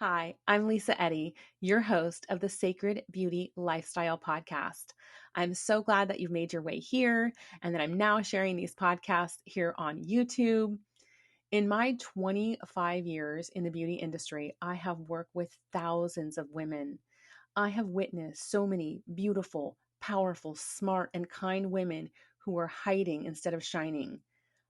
Hi, I'm Lisa Eddy, your host of the Sacred Beauty Lifestyle Podcast. I'm so glad that you've made your way here and that I'm now sharing these podcasts here on YouTube. In my 25 years in the beauty industry, I have worked with thousands of women. I have witnessed so many beautiful, powerful, smart, and kind women who are hiding instead of shining.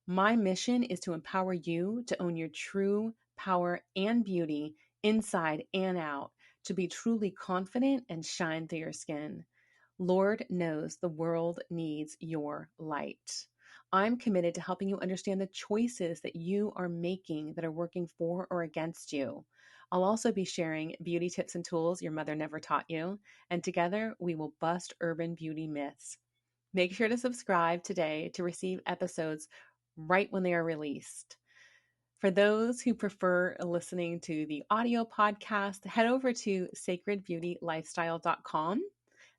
My mission is to empower you to own your true power and beauty inside and out, to be truly confident and shine through your skin. Lord knows the world needs your light. I'm committed to helping you understand the choices that you are making that are working for or against you. I'll also be sharing beauty tips and tools your mother never taught you, and together we will bust urban beauty myths. Make sure to subscribe today to receive episodes right when they are released. For those who prefer listening to the audio podcast, head over to sacredbeautylifestyle.com.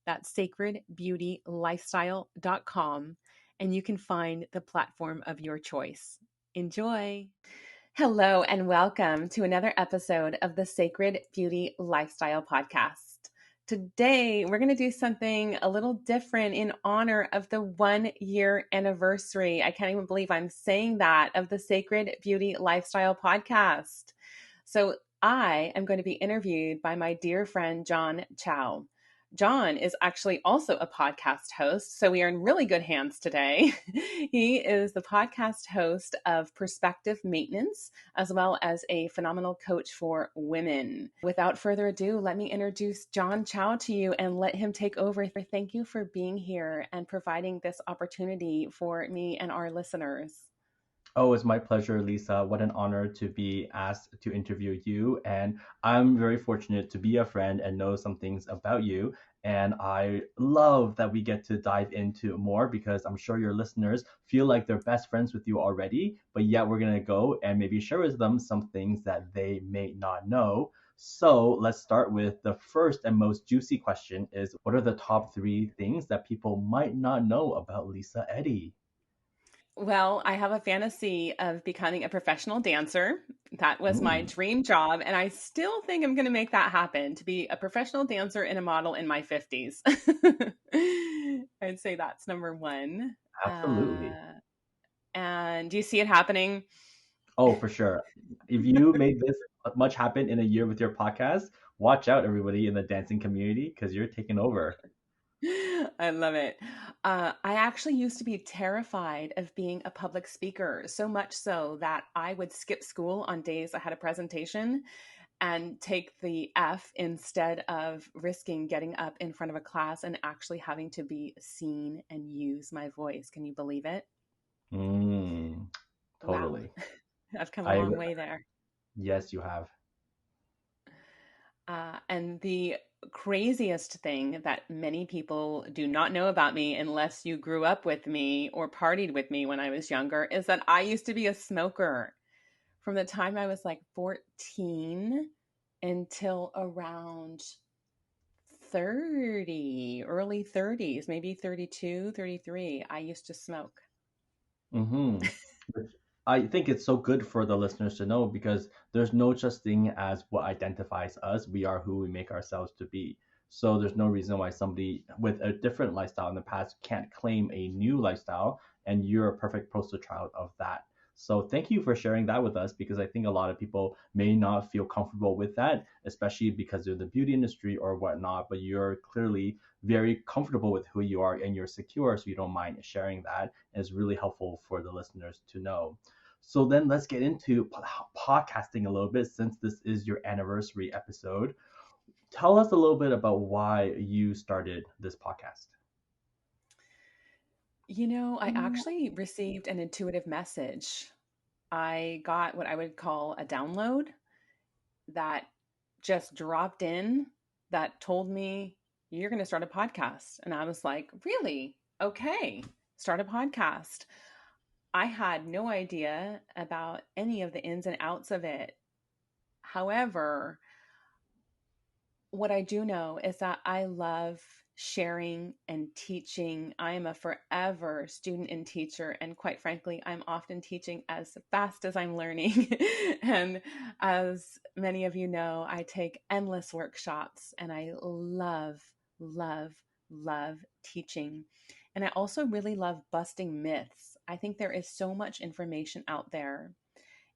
That's sacredbeautylifestyle.com, and you can find the platform of your choice. Enjoy. Hello, and welcome to another episode of the Sacred Beauty Lifestyle Podcast. Today, we're going to do something a little different in honor of the 1-year anniversary. I can't even believe I'm saying that, of the Sacred Beauty Lifestyle Podcast. So I am going to be interviewed by my dear friend, Chao. John is actually also a podcast host, so we are in really good hands today. He is the podcast host of Perspective Maintenance, as well as a phenomenal coach for women. Without further ado, let me introduce Chao to you and let him take over. Thank you for being here and providing this opportunity for me and our listeners. Oh, it's my pleasure, Lisa. What an honor to be asked to interview you. And I'm very fortunate to be a friend and know some things about you. And I love that we get to dive into more because I'm sure your listeners feel like they're best friends with you already. But yet we're going to go and maybe share with them some things that they may not know. So let's start with the first and most juicy question is, what are the top 3 things that people might not know about Lisa Eddy? Well, I have a fantasy of becoming a professional dancer. That was my Ooh. dream job. And I still think I'm going to make that happen, to be a professional dancer and a model in my 50s. I'd say that's number one. Absolutely. And do you see it happening? Oh, for sure. If you made this much happen in a year with your podcast, watch out, everybody in the dancing community, because you're taking over. I love it. I actually used to be terrified of being a public speaker, so much so that I would skip school on days I had a presentation and take the F instead of risking getting up in front of a class and actually having to be seen and use my voice. Can you believe it? Mm, Wow. totally. I've come a I long way there. Yes, you have. And the craziest thing that many people do not know about me, unless you grew up with me or partied with me when I was younger, is that I used to be a smoker from the time I was like 14 until around 30, early 30s, maybe 32, 33. I used to smoke. Mm-hmm. I think it's so good for the listeners to know because there's no such thing as what identifies us. We are who we make ourselves to be. So there's no reason why somebody with a different lifestyle in the past can't claim a new lifestyle, and you're a perfect poster child of that. So thank you for sharing that with us because I think a lot of people may not feel comfortable with that, especially because they're in the beauty industry or whatnot. But you're clearly very comfortable with who you are and you're secure, so you don't mind sharing that. And it's really helpful for the listeners to know. So then let's get into podcasting a little bit since this is your anniversary episode. Tell us a little bit about why you started this podcast. I actually received an intuitive message. I got what I would call a download that just dropped in that told me, you're going to start a podcast. And I was like, really? Okay, start a podcast. I had no idea about any of the ins and outs of it. However, what I do know is that I love sharing and teaching. I am a forever student and teacher. And quite frankly, I'm often teaching as fast as I'm learning. And as many of you know, I take endless workshops and I love, love, love teaching. And I also really love busting myths. I think there is so much information out there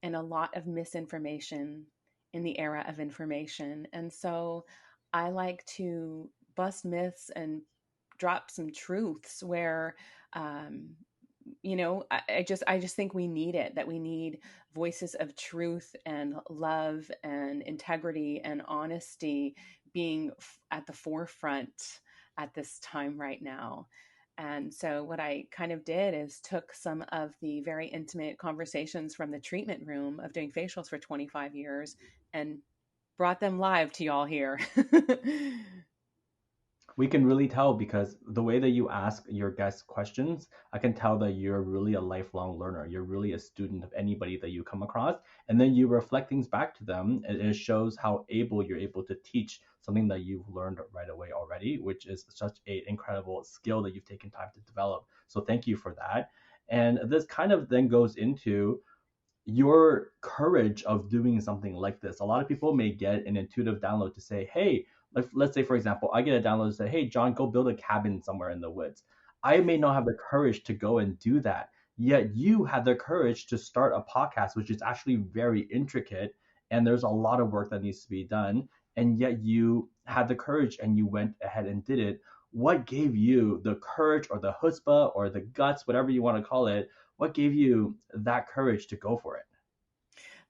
and a lot of misinformation in the era of information. And so I like to bust myths and drop some truths where I just think we need it, that we need voices of truth and love and integrity and honesty being at the forefront at this time right now. And so what I kind of did is took some of the very intimate conversations from the treatment room of doing facials for 25 years and brought them live to y'all here. We can really tell because the way that you ask your guests questions, I can tell that you're really a lifelong learner. You're really a student of anybody that you come across. And then you reflect things back to them, and it shows how able you're able to teach something that you've learned right away already, which is such an incredible skill that you've taken time to develop. So thank you for that. And this kind of then goes into your courage of doing something like this. A lot of people may get an intuitive download to say, hey, let's say, for example, I get a download to say, hey, John, go build a cabin somewhere in the woods. I may not have the courage to go and do that. Yet you had the courage to start a podcast, which is actually very intricate. And there's a lot of work that needs to be done. And yet you had the courage and you went ahead and did it. What gave you the courage or the chutzpah or the guts, whatever you want to call it? What gave you that courage to go for it?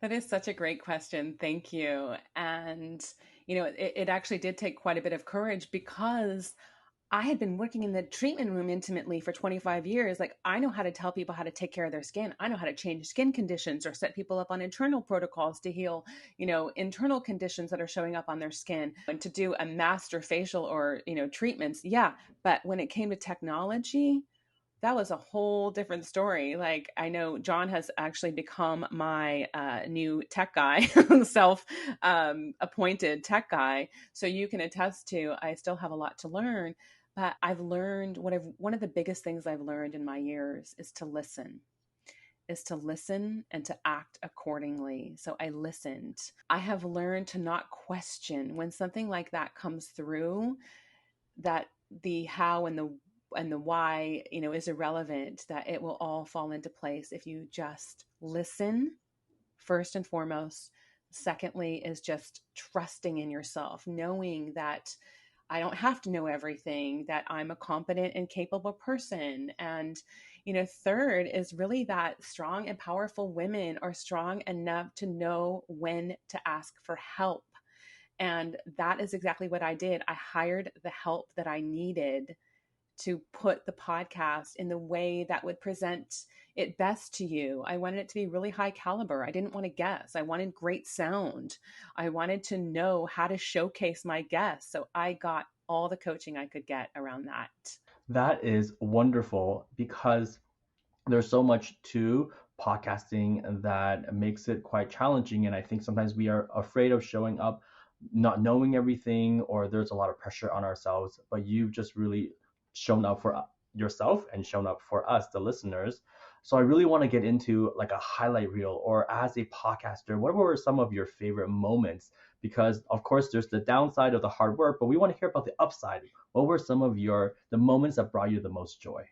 That is such a great question. Thank you. And, it actually did take quite a bit of courage because I had been working in the treatment room intimately for 25 years. Like, I know how to tell people how to take care of their skin. I know how to change skin conditions or set people up on internal protocols to heal, internal conditions that are showing up on their skin and to do a master facial or, treatments. Yeah. But when it came to technology, that was a whole different story. Like, I know John has actually become my new tech guy, self appointed tech guy. So you can attest to, I still have a lot to learn, but I've learned one of the biggest things I've learned in my years is to listen and to act accordingly. So I listened. I have learned to not question when something like that comes through, that the how and the why, is irrelevant, that it will all fall into place if you just listen first and foremost. Secondly is just trusting in yourself, knowing that I don't have to know everything, that I'm a competent and capable person. And, third is really that strong and powerful women are strong enough to know when to ask for help. And that is exactly what I did. I hired the help that I needed to put the podcast in the way that would present it best to you. I wanted it to be really high caliber. I didn't want to guess. I wanted great sound. I wanted to know how to showcase my guests. So I got all the coaching I could get around that. That is wonderful because there's so much to podcasting that makes it quite challenging. And I think sometimes we are afraid of showing up, not knowing everything, or there's a lot of pressure on ourselves. But you've just really shown up for yourself and shown up for us, the listeners. So I really want to get into like a highlight reel, or as a podcaster, what were some of your favorite moments? Because of course there's the downside of the hard work, but we want to hear about the upside. What were some of the moments that brought you the most joy?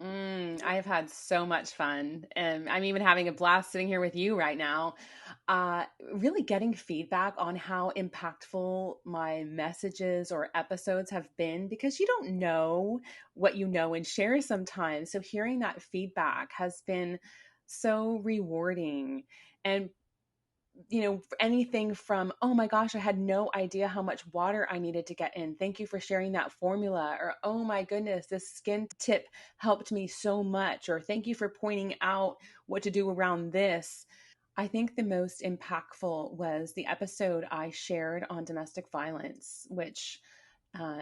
I have had so much fun, and I'm even having a blast sitting here with you right now. Really getting feedback on how impactful my messages or episodes have been, because you don't know what you know and share sometimes. So hearing that feedback has been so rewarding. And anything from, oh my gosh, I had no idea how much water I needed to get in. Thank you for sharing that formula. Or, oh my goodness, this skin tip helped me so much. Or, thank you for pointing out what to do around this. I think the most impactful was the episode I shared on domestic violence, which,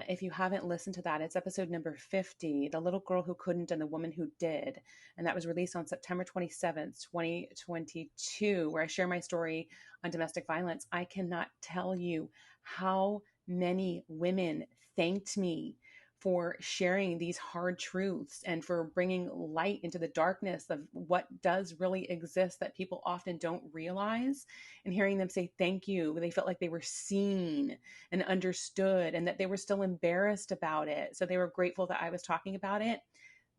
if you haven't listened to that, it's episode number 50, The Little Girl Who Couldn't and the Woman Who Did. And that was released on September 27th, 2022, where I share my story on domestic violence. I cannot tell you how many women thanked me for sharing these hard truths and for bringing light into the darkness of what does really exist that people often don't realize. And hearing them say thank you, they felt like they were seen and understood and that they were still embarrassed about it. So they were grateful that I was talking about it.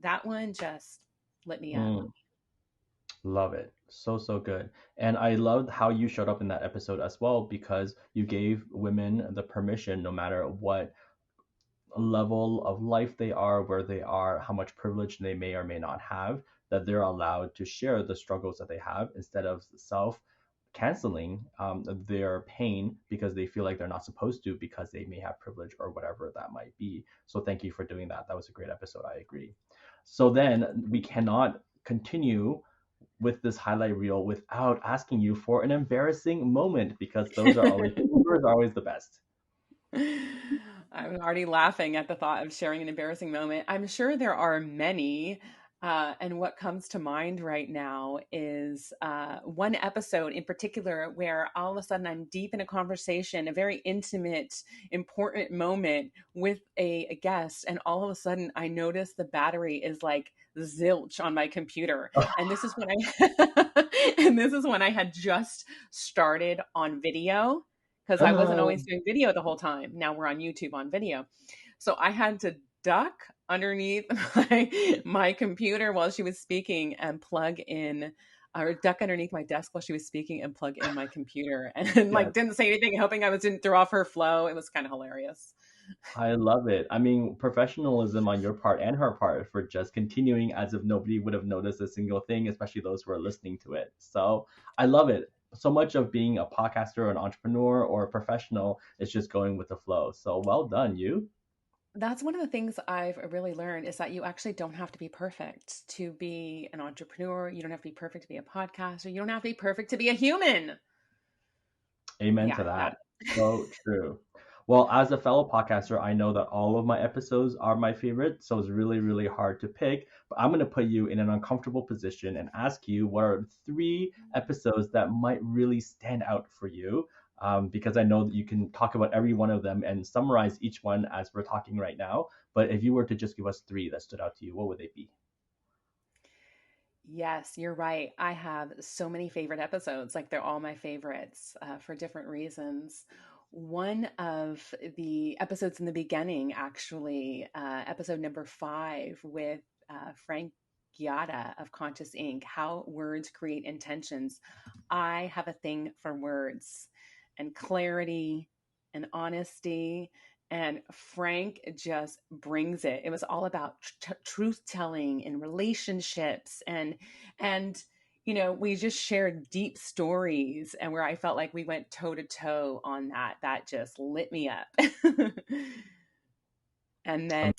That one just lit me up. Mm, love it. So, so good. And I loved how you showed up in that episode as well because you gave women the permission, no matter what level of life they are, where they are, how much privilege they may or may not have, that they're allowed to share the struggles that they have instead of self canceling their pain because they feel like they're not supposed to because they may have privilege or whatever that might be. So thank you for doing that. That was a great episode. I agree. So then we cannot continue with this highlight reel without asking you for an embarrassing moment because those are always the best. I'm already laughing at the thought of sharing an embarrassing moment. I'm sure there are many. And what comes to mind right now is one episode in particular where all of a sudden I'm deep in a conversation, a very intimate, important moment with a guest. And all of a sudden I notice the battery is like zilch on my computer. And this is when and this is when I had just started on video because I wasn't always doing video the whole time. Now we're on YouTube on video. So I had to duck underneath my computer while she was speaking and plug in or duck underneath my desk while she was speaking and plug in my computer and Yes, like didn't say anything, hoping I didn't throw off her flow. It was kind of hilarious. I love it. I mean, professionalism on your part and her part for just continuing as if nobody would have noticed a single thing, especially those who are listening to it. So I love it. So much of being a podcaster or an entrepreneur or a professional is just going with the flow. So well done, you. That's one of the things I've really learned is that you actually don't have to be perfect to be an entrepreneur. You don't have to be perfect to be a podcaster. You don't have to be perfect to be a human. Amen Yeah, to that. that. So true. Well, as a fellow podcaster, I know that all of my episodes are my favorite, so it's really, really hard to pick. But I'm going to put you in an uncomfortable position and ask you what are three episodes that might really stand out for you? Because I know that you can talk about every one of them and summarize each one as we're talking right now. But if you were to just give us three that stood out to you, what would they be? Yes, you're right. I have so many favorite episodes. Like they're all my favorites for different reasons. One of the episodes in the beginning, actually, episode number 5 with Frank Giada of Conscious Inc., How Words Create Intentions. I have a thing for words and clarity and honesty. And Frank just brings it. It was all about truth telling in relationships and we just shared deep stories and where I felt like we went toe to toe on that just lit me up. And then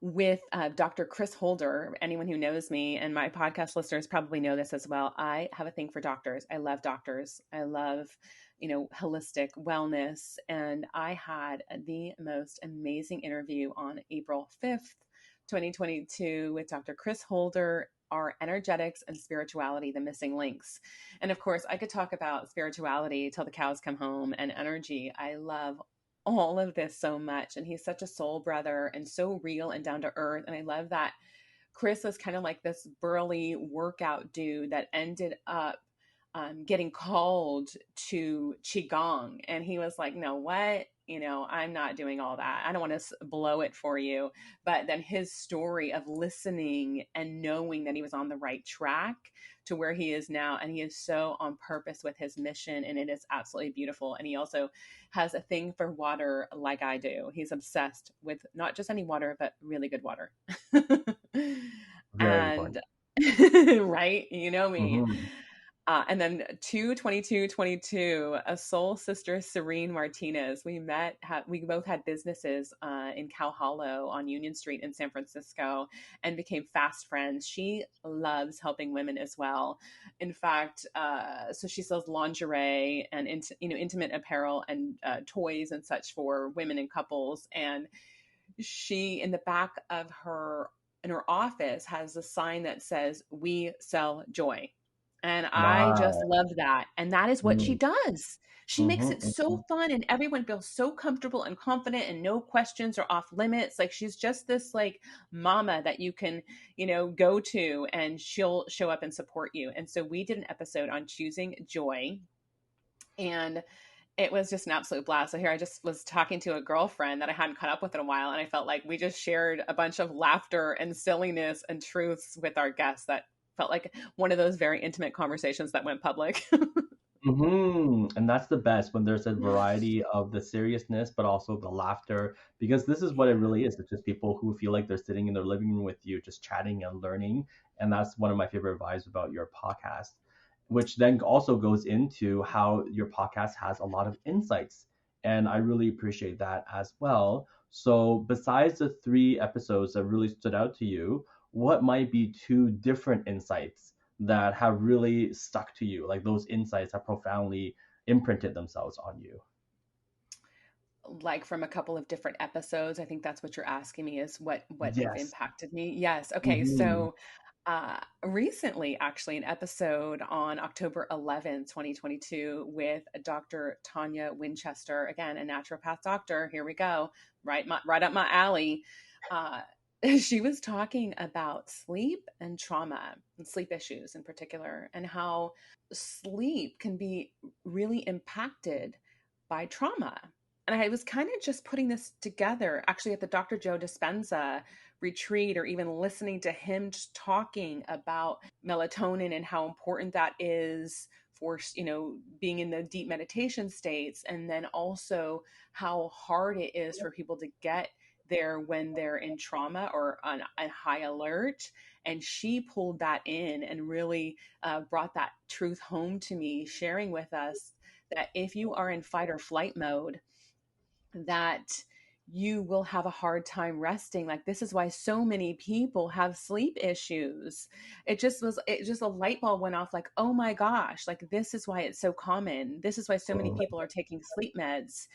with Dr. Chris Holder, anyone who knows me and my podcast listeners probably know this as well. I have a thing for doctors. I love doctors. I love, holistic wellness. And I had the most amazing interview on April 5th, 2022 with Dr. Chris Holder, our energetics and spirituality, the missing links. And of course, I could talk about spirituality till the cows come home and energy. I love all of this so much. And he's such a soul brother and so real and down to earth. And I love that Chris was kind of like this burly workout dude that ended up getting called to Qigong. And he was like, no, what? I'm not doing all that. I don't want to blow it for you. But then his story of listening and knowing that he was on the right track to where he is now. And he is so on purpose with his mission. And it is absolutely beautiful. And he also has a thing for water like I do. He's obsessed with not just any water, but really good water. Very And important. right, you know me. Hmm. And then 2/22/22, a soul sister, Serene Martinez. We both had businesses in Cow Hollow on Union Street in San Francisco and became fast friends. She loves helping women as well. In fact, so she sells lingerie and intimate apparel and toys and such for women and couples. And she, in the back of her in her office, has a sign that says, "We sell joy." And I just Right. love that. And that is what she Mm. does. She makes it Mm-hmm, so fun and everyone feels so comfortable and confident and no questions are off limits. Like she's just this like mama that you can, go to and she'll show up and support you. And so we did an episode on choosing joy, and it was just an absolute blast. So here I just was talking to a girlfriend that I hadn't caught up with in a while, and I felt like we just shared a bunch of laughter and silliness and truths with our guests that felt like one of those very intimate conversations that went public. And that's the best when there's a variety of the seriousness, but also the laughter, because this is what it Yeah. really is. It's just people who feel like they're sitting in their living room with you, just chatting and learning. And that's one of my favorite vibes about your podcast, which then also goes into how your podcast has a lot of insights. And I really appreciate that as well. So, besides the 3 episodes that really stood out to you, what might be 2 different insights that have really stuck to you, like those insights have profoundly imprinted themselves on you? Like from a couple of different episodes, I think that's what you're asking me, is what have Yes. impacted me. Yes. Okay. Mm-hmm. So recently, actually, an episode on October 11th, 2022, with Dr. Tanya Winchester, again, a naturopath doctor. Here we go, right up my alley. Uh, she was talking about sleep and trauma and sleep issues in particular, and how sleep can be really impacted by trauma. And I was kind of just putting this together actually at the Dr. Joe Dispenza retreat, or even listening to him just talking about melatonin and how important that is for being in the deep meditation states, and then also how hard it is for people to get there when they're in trauma or on high alert. And she pulled that in and really brought that truth home to me, sharing with us that if you are in fight or flight mode, that you will have a hard time resting. Like, this is why so many people have sleep issues. It just a light bulb went off, like, oh my gosh, like this is why it's so common. This is why so many people are taking sleep meds.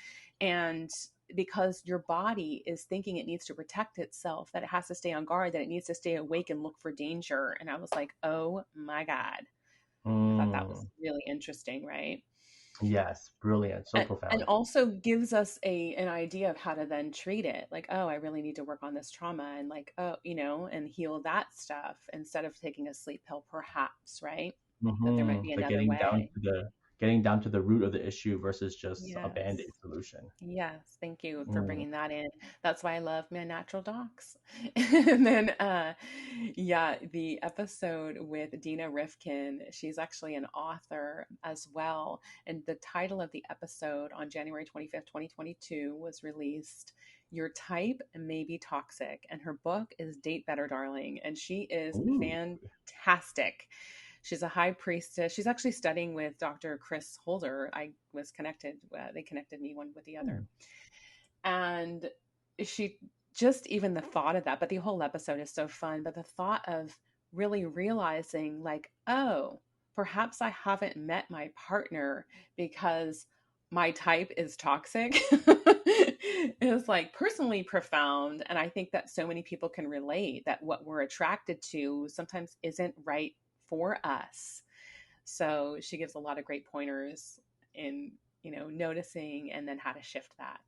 And because your body is thinking it needs to protect itself, that it has to stay on guard, that it needs to stay awake and look for danger. And I was like, oh my God. I thought that was Mm. really interesting, right? Yes, brilliant, so And profound. also gives us an idea of how to then treat it, like, oh, I really need to work on this trauma, and like, oh, and heal that stuff instead of taking a sleep pill, perhaps, right? That there might be Like another way. getting down to the root of the issue versus just a Yes. band-aid solution. Yes, thank you for Mm. bringing that in. That's why I love my natural docs. And then, yeah, the episode with Dina Rifkin, she's actually an author as well. And the title of the episode on January 25th, 2022 was released, Your Type May Be Toxic. And her book is Date Better, Darling. And she is Ooh. fantastic. She's a high priestess. She's actually studying with Dr. Chris Holder. I was connected, they connected me one with the other. Mm. And she just, even the thought of that, but the whole episode is so fun. But the thought of really realizing, like, oh, perhaps I haven't met my partner because my type is toxic is like personally profound. And I think that so many people can relate that what we're attracted to sometimes isn't right for us. So she gives a lot of great pointers in, noticing and then how to shift that.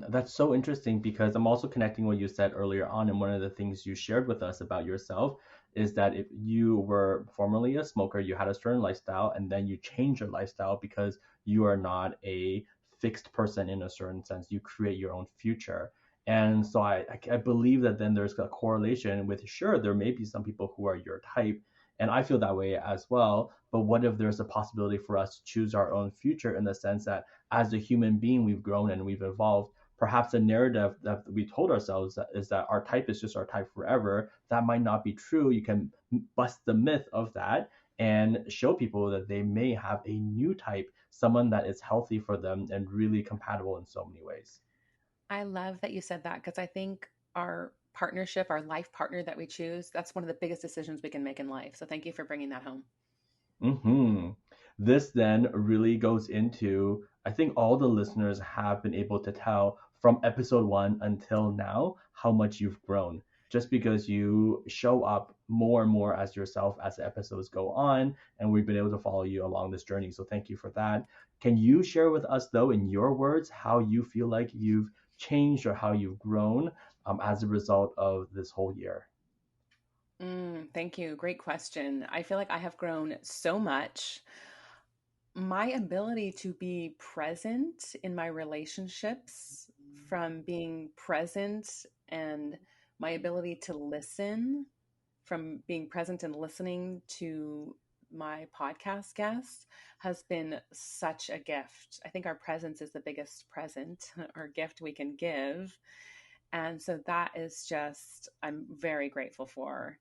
That's so interesting because I'm also connecting what you said earlier on. And one of the things you shared with us about yourself is that if you were formerly a smoker, you had a certain lifestyle, and then you change your lifestyle because you are not a fixed person in a certain sense. You create your own future. And so I believe that then there's a correlation with, sure, there may be some people who are your type, and I feel that way as well. But what if there's a possibility for us to choose our own future, in the sense that as a human being, we've grown and we've evolved. Perhaps the narrative that we told ourselves is that our type is just our type forever. That might not be true. You can bust the myth of that and show people that they may have a new type, someone that is healthy for them and really compatible in so many ways. I love that you said that, because I think our partnership, our life partner that we choose, that's one of the biggest decisions we can make in life. So thank you for bringing that home. hmm This then really goes into, I think all the listeners have been able to tell from episode 1 until now how much you've grown. just because you show up more and more as yourself as the episodes go on, and we've been able to follow you along this journey. So thank you for that. Can you share with us, though, in your words, how you feel like you've changed or how you've grown as a result of this whole year? Thank you. Great question. I feel like I have grown so much. My ability to be present in my relationships, from being present, and my ability to listen, from being present and listening to my podcast guests, has been such a gift. I think our presence is the biggest present or gift we can give. And so that is just, I'm very grateful for.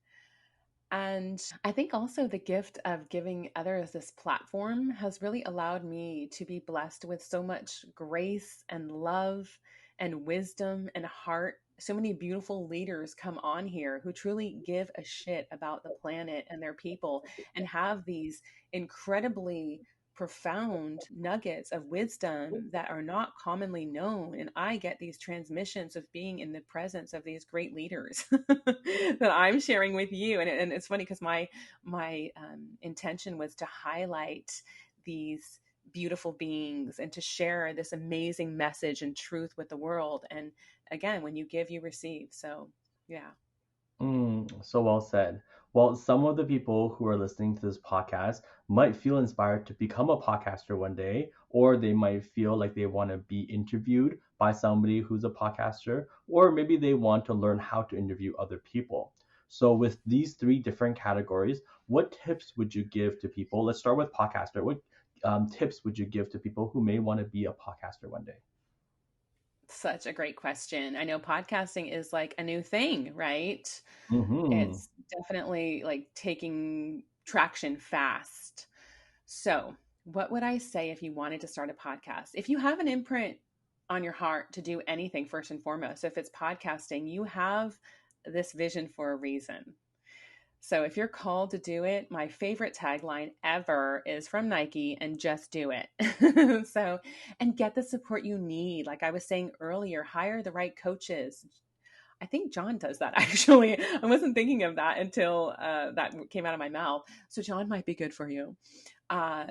And I think also the gift of giving others this platform has really allowed me to be blessed with so much grace and love and wisdom and heart. So many beautiful leaders come on here who truly give a shit about the planet and their people and have these incredibly profound nuggets of wisdom that are not commonly known. And I get these transmissions of being in the presence of these great leaders that I'm sharing with you. And it's funny because my intention was to highlight these beautiful beings and to share this amazing message and truth with the world. And again, when you give, you receive. So yeah. So well said. Well, some of the people who are listening to this podcast might feel inspired to become a podcaster one day, or they might feel like they want to be interviewed by somebody who's a podcaster, or maybe they want to learn how to interview other people. So, with these three different categories, what tips would you give to people? Let's start with podcaster. What tips would you give to people who may want to be a podcaster one day? Such a great question. I know podcasting is like a new thing, right? Mm-hmm. It's definitely like taking traction fast. So, what would I say if you wanted to start a podcast? If you have an imprint on your heart to do anything, first and foremost, if it's podcasting, you have this vision for a reason. So, if you're called to do it, my favorite tagline ever is from Nike, and just do it. So, and get the support you need. Like I was saying earlier, hire the right coaches. I think John does that actually. I wasn't thinking of that until that came out of my mouth. So John might be good for you. Uh,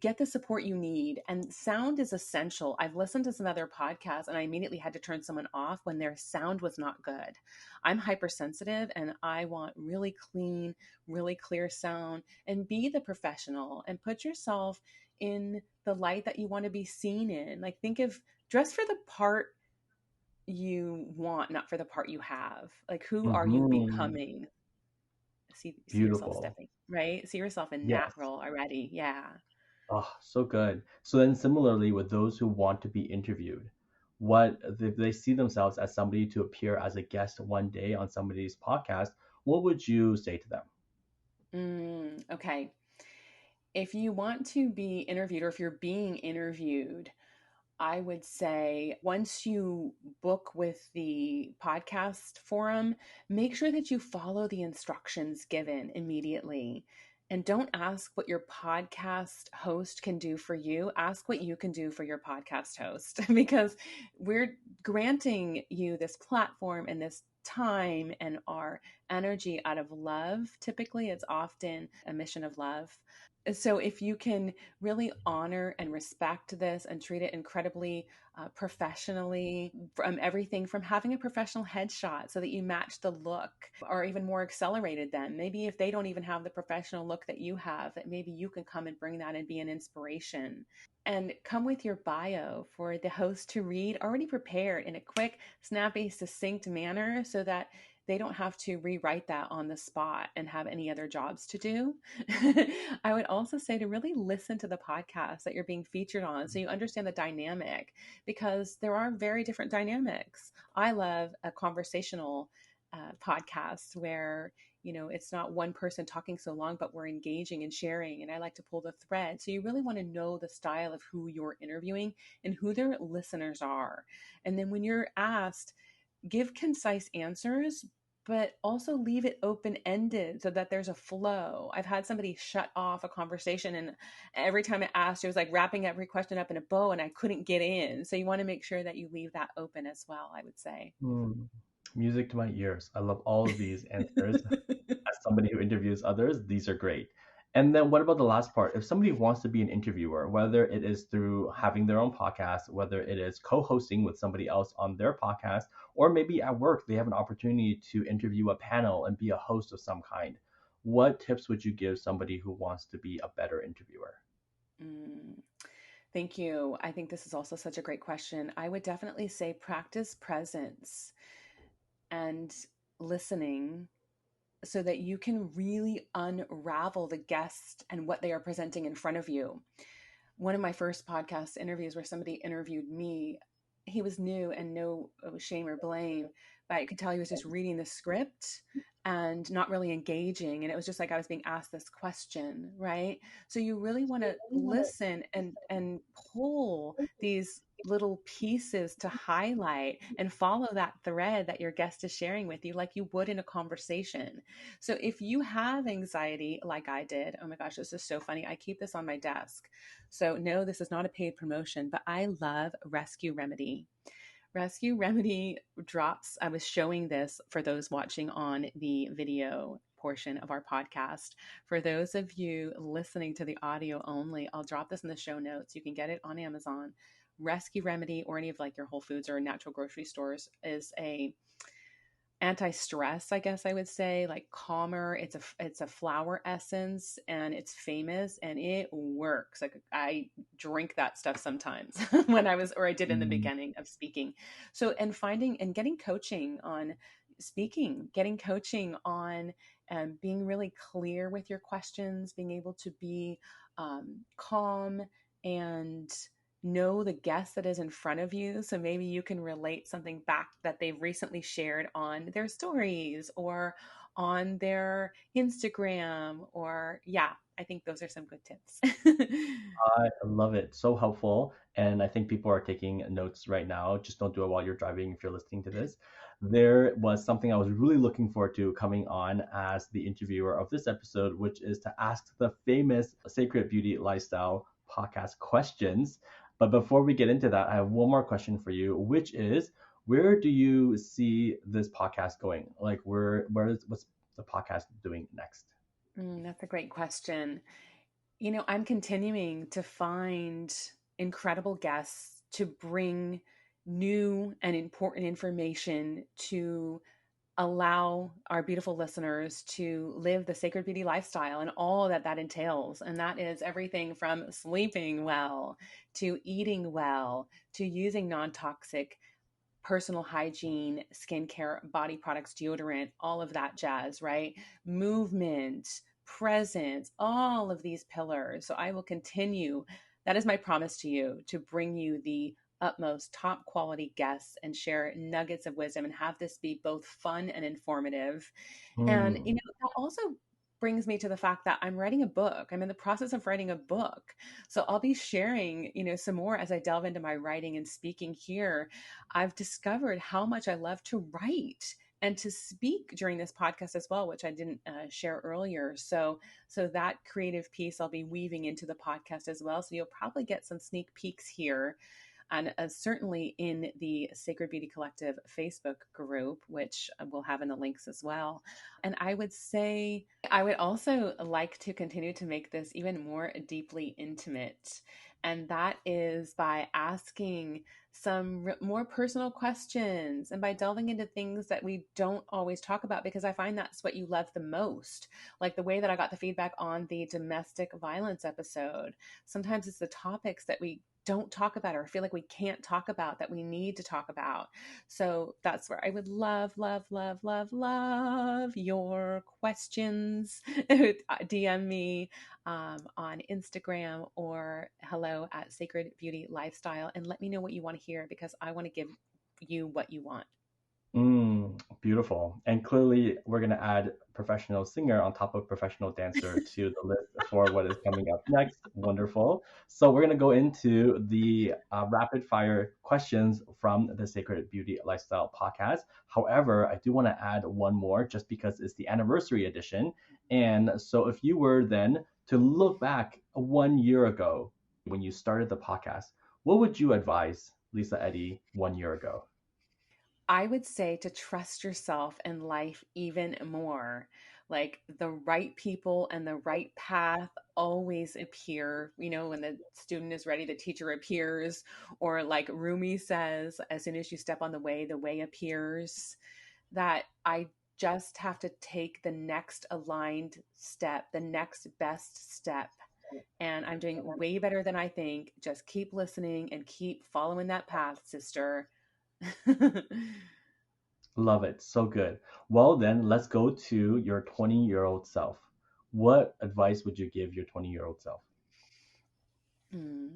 get the support you need. And sound is essential. I've listened to some other podcasts and I immediately had to turn someone off when their sound was not good. I'm hypersensitive and I want really clean, really clear sound. And be the professional and put yourself in the light that you want to be seen in. Like think of dress for the part you want, not for the part you have. Like, who are you Mm-hmm. becoming? See yourself Beautiful. stepping, right? See yourself in that Yes. role already. Yeah. Oh, so good. So then, similarly, with those who want to be interviewed, what if they see themselves as somebody to appear as a guest one day on somebody's podcast, what would you say to them? Okay. If you want to be interviewed or if you're being interviewed, I would say once you book with the podcast forum, make sure that you follow the instructions given immediately. And don't ask what your podcast host can do for you. Ask what you can do for your podcast host because we're granting you this platform and this time and our energy out of love. Typically, it's often a mission of love. So if you can really honor and respect this and treat it incredibly professionally, from everything from having a professional headshot so that you match the look, or even more accelerated, then maybe if they don't even have the professional look that you have, that maybe you can come and bring that and be an inspiration. And come with your bio for the host to read, already prepared in a quick, snappy, succinct manner so that they don't have to rewrite that on the spot and have any other jobs to do. I would also say to really listen to the podcast that you're being featured on so you understand the dynamic, because there are very different dynamics. I love a conversational podcast where it's not one person talking so long, but we're engaging and sharing, and I like to pull the thread. So you really want to know the style of who you're interviewing and who their listeners are. And then when you're asked, give concise answers, but also leave it open ended so that there's a flow. I've had somebody shut off a conversation, and every time I asked, it was like wrapping every question up in a bow and I couldn't get in. So you want to make sure that you leave that open as well, I would say. Mm. Music to my ears. I love all of these answers. As somebody who interviews others, these are great. And then what about the last part? If somebody wants to be an interviewer, whether it is through having their own podcast, whether it is co-hosting with somebody else on their podcast, or maybe at work they have an opportunity to interview a panel and be a host of some kind, what tips would you give somebody who wants to be a better interviewer? Mm, thank you. I think this is also such a great question. I would definitely say practice presence and listening so that you can really unravel the guest and what they are presenting in front of you. One of my first podcast interviews where somebody interviewed me, he was new and no shame or blame, but I could tell he was just reading the script and not really engaging. And it was just like I was being asked this question, right? So you really want to listen and pull these little pieces to highlight and follow that thread that your guest is sharing with you like you would in a conversation. So if you have anxiety like I did, oh my gosh, this is so funny. I keep this on my desk. So no, this is not a paid promotion, but I love Rescue Remedy. Rescue Remedy drops. I was showing this for those watching on the video portion of our podcast. For those of you listening to the audio only, I'll drop this in the show notes. You can get it on Amazon. Rescue Remedy or any of like your Whole Foods or natural grocery stores is a anti-stress, I guess I would say, like calmer. It's a flower essence and it's famous and it works. Like I drink that stuff sometimes when I did in the Mm, beginning of speaking. So and finding and getting coaching on speaking, getting coaching on being really clear with your questions, being able to be calm and know the guest that is in front of you. So maybe you can relate something back that they've recently shared on their stories or on their Instagram. Or, yeah, I think those are some good tips. I love it. So helpful. And I think people are taking notes right now. Just don't do it while you're driving if you're listening to this. There was something I was really looking forward to coming on as the interviewer of this episode, which is to ask the famous Sacred Beauty Lifestyle podcast questions. But before we get into that, I have one more question for you, which is where do you see this podcast going? Like what's the podcast doing next? That's a great question. I'm continuing to find incredible guests to bring new and important information to allow our beautiful listeners to live the sacred beauty lifestyle and all that that entails. And that is everything from sleeping well to eating well to using non toxic personal hygiene, skincare, body products, deodorant, all of that jazz, right? Movement, presence, all of these pillars. So I will continue. That is my promise to you to bring you the utmost top quality guests and share nuggets of wisdom and have this be both fun and informative. And, Hmm. that also brings me to the fact that I'm writing a book. I'm in the process of writing a book. So I'll be sharing, some more as I delve into my writing and speaking here. I've discovered how much I love to write and to speak during this podcast as well, which I didn't share earlier. So that creative piece I'll be weaving into the podcast as well. So you'll probably get some sneak peeks here and certainly in the Sacred Beauty Collective Facebook group, which we'll have in the links as well. And I would say I would also like to continue to make this even more deeply intimate. And that is by asking some more personal questions and by delving into things that we don't always talk about, because I find that's what you love the most. Like the way that I got the feedback on the domestic violence episode. Sometimes it's the topics that we don't talk about or feel like we can't talk about that we need to talk about. So that's where I would love, love, love, love, love your questions. DM me on Instagram or hello at Sacred Beauty Lifestyle and let me know what you want to hear, because I want to give you what you want. Beautiful. And clearly, we're going to add professional singer on top of professional dancer to the list for what is coming up next. Wonderful. So, we're going to go into the rapid fire questions from the Sacred Beauty Lifestyle podcast. However, I do want to add one more just because it's the anniversary edition. And so, if you were then to look back 1 year ago when you started the podcast, what would you advise Lisa Eddy 1 year ago? I would say to trust yourself and life even more. Like the right people and the right path always appear. You know, when the student is ready, the teacher appears. Or like Rumi says, as soon as you step on the way appears. That I just have to take the next aligned step, the next best step. And I'm doing way better than I think. Just keep listening and keep following that path, sister. Love it. So good. Well, then let's go to your 20-year-old self. What advice would you give your 20-year-old self? Hmm.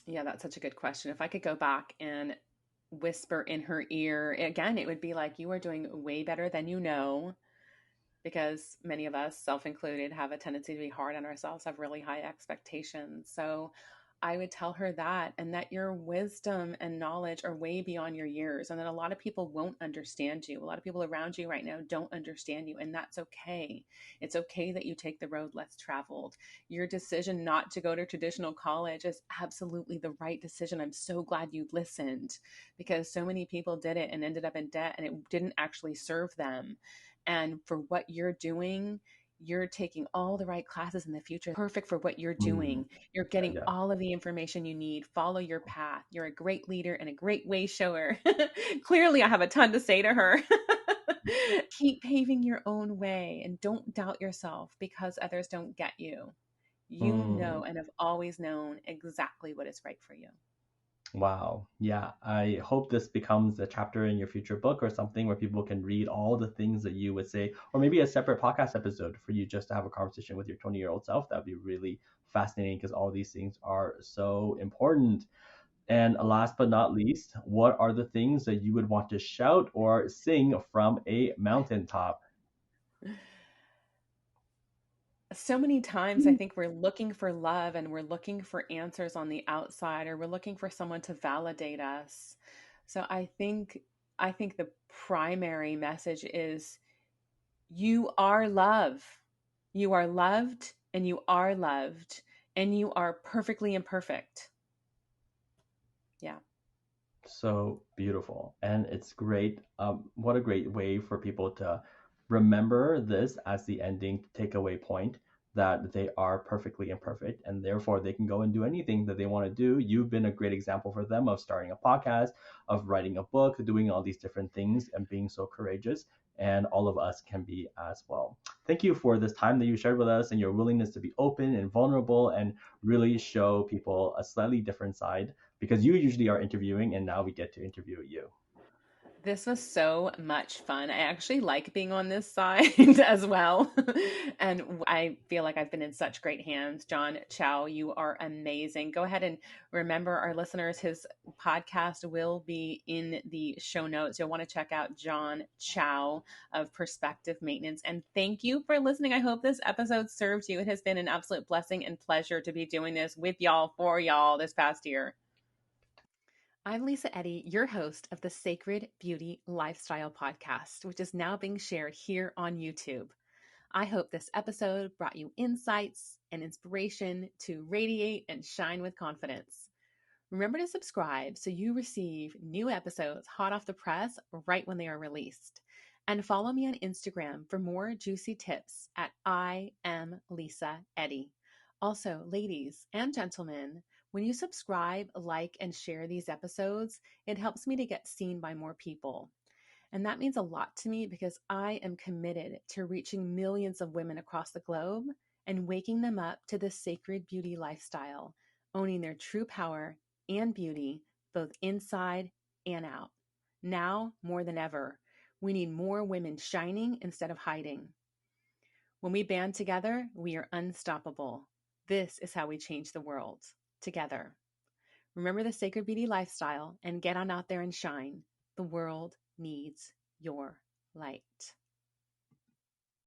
Yeah, that's such a good question. If I could go back and whisper in her ear, again, it would be like, you are doing way better than you know, because many of us, self included, have a tendency to be hard on ourselves, have really high expectations. So I would tell her that, and that your wisdom and knowledge are way beyond your years, and that a lot of people won't understand you. A lot of people around you right now don't understand you, and that's okay. It's okay that you take the road less traveled. Your decision not to go to traditional college is absolutely the right decision. I'm so glad you listened, because so many people did it and ended up in debt, and it didn't actually serve them. And for what you're doing, you're taking all the right classes in the future, perfect for what you're Mm, doing. You're yeah, getting yeah. all of the information you need. Follow your path. You're a great leader and a great way shower. Clearly, I have a ton to say to her. Keep paving your own way and don't doubt yourself because others don't get you. You Mm. know and have always known exactly what is right for you. Wow. Yeah. I hope this becomes a chapter in your future book or something where people can read all the things that you would say, or maybe a separate podcast episode for you just to have a conversation with your 20-year-old self. That'd be really fascinating because all these things are so important. And last but not least, what are the things that you would want to shout or sing from a mountaintop? So many times I think we're looking for love and we're looking for answers on the outside, or we're looking for someone to validate us. So I think the primary message is, you are love. You are loved and you are loved and you are perfectly imperfect. Yeah. So beautiful. And it's great. What a great way for people to remember this as the ending takeaway point, that they are perfectly imperfect and therefore they can go and do anything that they want to do. You've been a great example for them of starting a podcast, of writing a book, doing all these different things and being so courageous. And all of us can be as well. Thank you for this time that you shared with us and your willingness to be open and vulnerable and really show people a slightly different side, because you usually are interviewing and now we get to interview you. This was so much fun. I actually like being on this side as well. And I feel like I've been in such great hands. John Chao, you are amazing. Go ahead and remember our listeners, his podcast will be in the show notes. You'll want to check out John Chao of Perspective Maintenance. And thank you for listening. I hope this episode served you. It has been an absolute blessing and pleasure to be doing this with y'all, for y'all this past year. I'm Lisa Eddy, your host of the Sacred Beauty Lifestyle Podcast, which is now being shared here on YouTube. I hope this episode brought you insights and inspiration to radiate and shine with confidence. Remember to subscribe so you receive new episodes hot off the press right when they are released. And follow me on Instagram for more juicy tips at I am Lisa Eddy. Also, ladies and gentlemen, when you subscribe, like, and share these episodes, it helps me to get seen by more people. And that means a lot to me because I am committed to reaching millions of women across the globe and waking them up to the sacred beauty lifestyle, owning their true power and beauty, both inside and out. Now more than ever, we need more women shining instead of hiding. When we band together, we are unstoppable. This is how we change the world, together. Remember the sacred beauty lifestyle and get on out there and shine. The world needs your light.